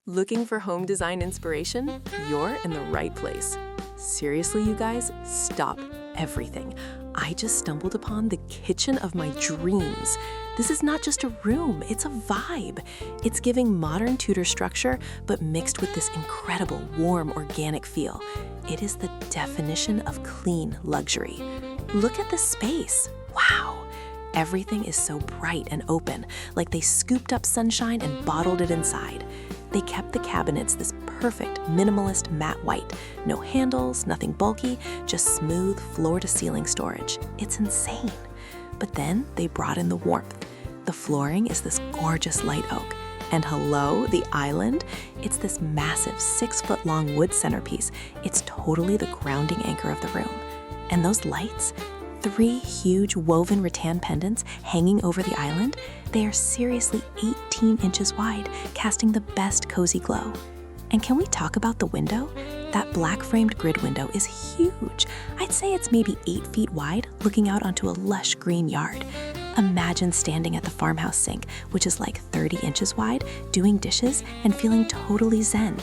Looking for home design inspiration? You're in the right place. Seriously, you guys, stop everything. I just stumbled upon the kitchen of my dreams. This is not just a room, it's a vibe. It's giving modern Tudor structure, but mixed with this incredible, warm, organic feel. It is the definition of clean luxury. Look at this space. Wow. Everything is so bright and open, like they scooped up sunshine and bottled it inside. They kept the cabinets this perfect, minimalist matte white. No handles, nothing bulky, just smooth floor-to-ceiling storage. It's insane. But then they brought in the warmth. The flooring is this gorgeous light oak. And hello, the island? It's this massive 6-foot-long wood centerpiece. It's totally the grounding anchor of the room. And those lights? 3 huge woven rattan pendants hanging over the island, they are seriously 18 inches wide, casting the best cozy glow. And can we talk about the window? That black framed grid window is huge. I'd say it's maybe 8 feet wide, looking out onto a lush green yard. Imagine standing at the farmhouse sink, which is like 30 inches wide, doing dishes and feeling totally zen.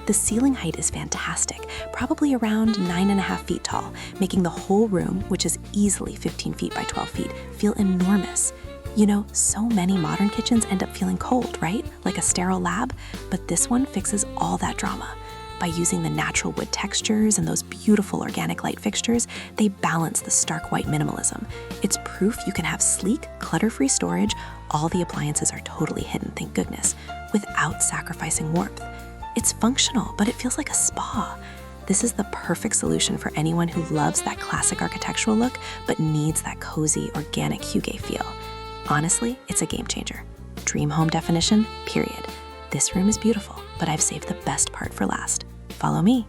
The ceiling height is fantastic, probably around 9.5 feet tall, making the whole room, which is easily 15 feet by 12 feet, feel enormous. You know, so many modern kitchens end up feeling cold, right? Like a sterile lab, but this one fixes all that drama. By using the natural wood textures and those beautiful organic light fixtures, they balance the stark white minimalism. It's proof you can have sleek, clutter-free storage, all the appliances are totally hidden, thank goodness, without sacrificing warmth. It's functional, but it feels like a spa. This is the perfect solution for anyone who loves that classic architectural look, but needs that cozy, organic hygge feel. Honestly, it's a game changer. Dream home definition, period. This room is beautiful, but I've saved the best part for last. Follow me.